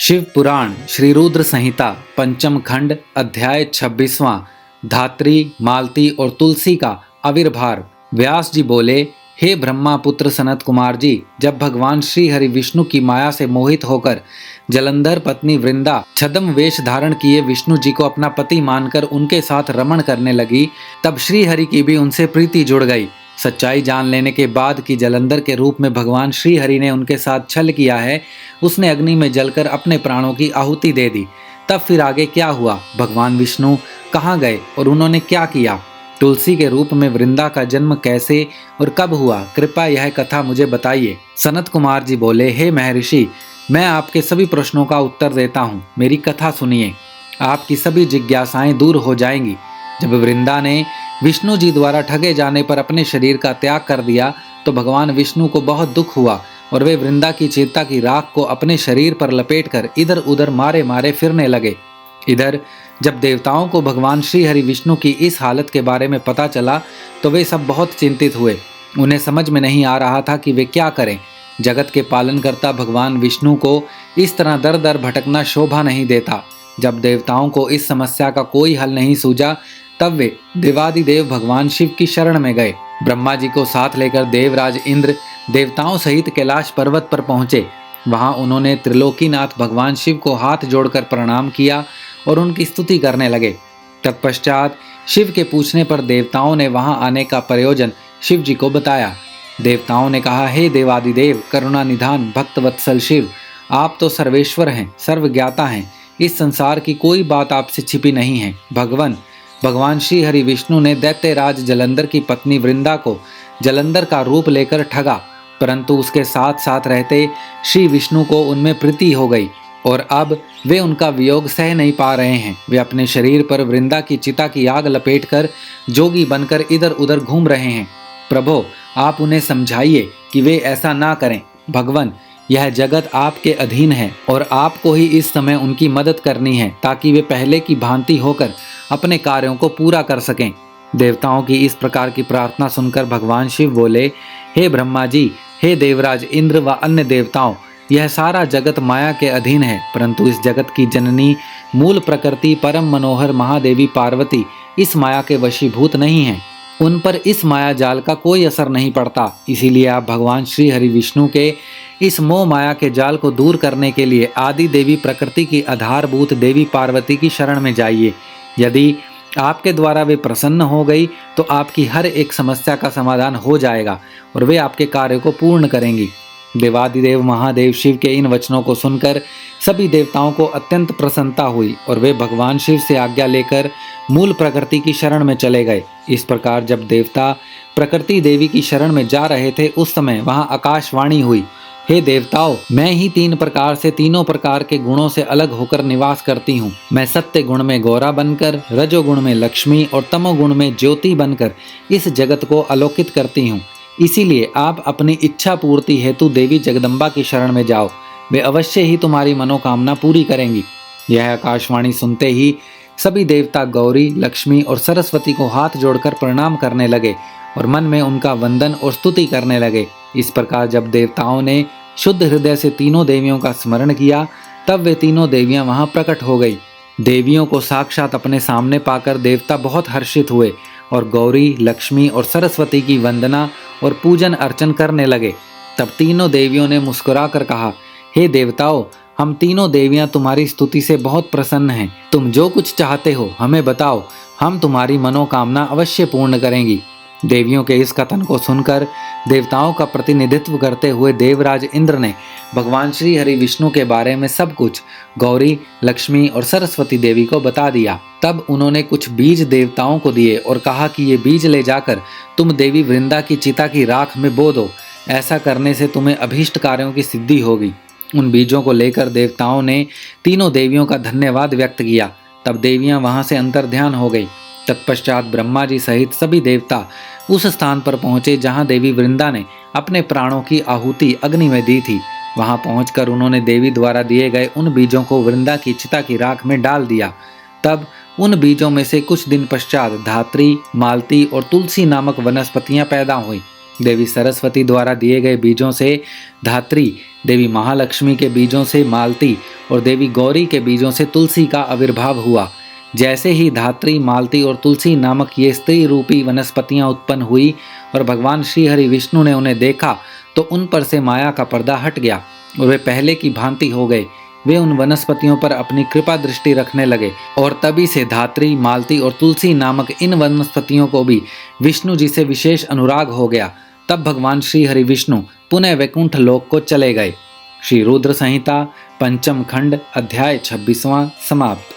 शिव पुराण श्री रुद्र संहिता पंचम खंड अध्याय 26वां धात्री मालती और तुलसी का आविर्भाव। व्यास जी बोले, हे ब्रह्मा पुत्र सनत कुमार जी, जब भगवान श्री हरि विष्णु की माया से मोहित होकर जलंधर पत्नी वृंदा छद्म वेश धारण किए विष्णु जी को अपना पति मानकर उनके साथ रमण करने लगी, तब श्री हरि की भी उनसे प्रीति जुड़ गई। सच्चाई जान लेने के बाद कि जलंधर के रूप में भगवान श्री हरि ने उनके साथ छल किया है, उसने अग्नि में जलकर अपने प्राणों की आहुति दे दी। तब फिर आगे क्या हुआ, भगवान विष्णु कहाँ गए और उन्होंने क्या किया, तुलसी के रूप में वृंदा का जन्म कैसे और कब हुआ, कृपया यह कथा मुझे बताइए। सनत कुमार जी बोले, हे महर्षि, मैं आपके सभी प्रश्नों का उत्तर देता हूँ, मेरी कथा सुनिए, आपकी सभी जिज्ञासाएं दूर हो जाएंगी। जब वृंदा ने विष्णु जी द्वारा ठगे जाने पर अपने शरीर का त्याग कर दिया तो भगवान विष्णु को बहुत दुख हुआ और वे वृंदा की चिता की राख को अपने शरीर पर लपेटकर इधर उधर मारे मारे फिरने लगे। इधर जब देवताओं को भगवान श्री हरि विष्णु की इस हालत के बारे में पता चला तो वे सब बहुत चिंतित हुए। उन्हें समझ में नहीं आ रहा था कि वे क्या करें। जगत के पालनकर्ता भगवान विष्णु को इस तरह दर दर भटकना शोभा नहीं देता। जब देवताओं को इस समस्या का कोई हल नहीं सूझा तब वे देवादिदेव भगवान शिव की शरण में गए। ब्रह्मा जी को साथ लेकर देवराज इंद्र देवताओं सहित कैलाश पर्वत पर पहुंचे। वहां उन्होंने त्रिलोकीनाथ भगवान शिव को हाथ जोड़कर प्रणाम किया और उनकी स्तुति करने लगे। तत्पश्चात शिव के पूछने पर देवताओं ने वहां आने का प्रयोजन शिव जी को बताया। देवताओं ने कहा, हे देवादिदेव करुणा निधान भक्त वत्सल शिव, आप तो सर्वेश्वर हैं, सर्वज्ञाता हैं, इस संसार की कोई बात आपसे छिपी नहीं है। भगवान श्री हरि विष्णु ने दैत्यराज जलंधर की पत्नी वृंदा को जलंधर का रूप लेकर ठगा, परंतु उसके साथ साथ रहते श्री विष्णु को उनमें प्रीति हो गई और अब वे उनका वियोग सह नहीं पा रहे हैं। वे अपने शरीर पर वृंदा की चिता की आग लपेटकर जोगी बनकर इधर उधर घूम रहे हैं। प्रभो, आप उन्हें समझाइए कि वे ऐसा ना करें। भगवान, यह जगत आपके अधीन है और आपको ही इस समय उनकी मदद करनी है ताकि वे पहले की भांति होकर अपने कार्यों को पूरा कर सकें। देवताओं की इस प्रकार की प्रार्थना सुनकर भगवान शिव बोले, हे ब्रह्मा जी, हे देवराज इंद्र व अन्य देवताओं, यह सारा जगत माया के अधीन है, परंतु इस जगत की जननी मूल प्रकृति परम मनोहर महादेवी पार्वती इस माया के वशीभूत नहीं है। उन पर इस माया जाल का कोई असर नहीं पड़ता। इसीलिए आप भगवान श्री हरि विष्णु के इस मोह माया के जाल को दूर करने के लिए आदि देवी प्रकृति की आधारभूत देवी पार्वती की शरण में जाइए। यदि आपके द्वारा वे प्रसन्न हो गई तो आपकी हर एक समस्या का समाधान हो जाएगा और वे आपके कार्य को पूर्ण करेंगी। देवादिदेव महादेव शिव के इन वचनों को सुनकर सभी देवताओं को अत्यंत प्रसन्नता हुई और वे भगवान शिव से आज्ञा लेकर मूल प्रकृति की शरण में चले गए। इस प्रकार जब देवता प्रकृति देवी की शरण में जा रहे थे उस समय वहां आकाशवाणी हुई, हे देवताओं, मैं ही तीन प्रकार से तीनों प्रकार के गुणों से अलग होकर निवास करती हूँ। मैं सत्य गुण में गौरा बनकर, रजोगुण में लक्ष्मी और तमोगुण में ज्योति बनकर इस जगत को अलौकित करती हूँ। इसीलिए आप अपनी इच्छा पूर्ति हेतु देवी जगदम्बा की शरण में जाओ, वे अवश्य ही तुम्हारी मनोकामना पूरी करेंगी। यह आकाशवाणी सुनते ही सभी देवता गौरी, लक्ष्मी और सरस्वती को हाथ जोड़कर प्रणाम करने लगे और मन में उनका वंदन और स्तुति करने लगे। इस प्रकार जब देवताओं ने शुद्ध हृदय से तीनों देवियों का स्मरण किया तब वे तीनों देवियां वहां प्रकट हो गई। देवियों को साक्षात अपने सामने पाकर देवता बहुत हर्षित हुए और गौरी, लक्ष्मी और सरस्वती की वंदना और पूजन अर्चन करने लगे। तब तीनों देवियों ने मुस्कुरा कर कहा, हे देवताओं, हम तीनों देवियां तुम्हारी स्तुति से बहुत प्रसन्न हैं। तुम जो कुछ चाहते हो हमें बताओ, हम तुम्हारी मनोकामना अवश्य पूर्ण करेंगी। देवियों के इस कथन को सुनकर देवताओं का प्रतिनिधित्व करते हुए देवराज इंद्र ने भगवान श्री हरि विष्णु के बारे में सब कुछ गौरी, लक्ष्मी और सरस्वती देवी को बता दिया। तब उन्होंने कुछ बीज देवताओं को दिए और कहा कि ये बीज ले जाकर तुम देवी वृंदा की चिता की राख में बो दो। ऐसा करने से तुम्हें अभीष्ट कार्यों की सिद्धि होगी। उन बीजों को लेकर देवताओं ने तीनों देवियों का धन्यवाद व्यक्त किया। तब देवियां वहां से अंतर्ध्यान हो गई। तत्पश्चात ब्रह्मा जी सहित सभी देवता उस स्थान पर पहुंचे जहां देवी वृंदा ने अपने प्राणों की आहुति अग्नि में दी थी। वहां पहुंचकर उन्होंने देवी द्वारा दिए गए उन बीजों को वृंदा की चिता की राख में डाल दिया। तब उन बीजों में से कुछ दिन पश्चात धात्री, मालती और तुलसी नामक वनस्पतियां पैदा हुई। देवी सरस्वती द्वारा दिए गए बीजों से धात्री, देवी महालक्ष्मी के बीजों से मालती और देवी गौरी के बीजों से तुलसी का आविर्भाव हुआ। जैसे ही धात्री, मालती और तुलसी नामक ये स्त्री रूपी वनस्पतियां उत्पन्न हुई और भगवान श्री हरि विष्णु ने उन्हें देखा तो उन पर से माया का पर्दा हट गया और वे पहले की भांति हो गए। वे उन वनस्पतियों पर अपनी कृपा दृष्टि रखने लगे और तभी से धात्री, मालती और तुलसी नामक इन वनस्पतियों को भी विष्णु जी से विशेष अनुराग हो गया। तब भगवान श्री हरि विष्णु पुनः वैकुंठ लोक को चले गए। श्री रुद्र संहिता पंचम खंड अध्याय 26वां समाप्त।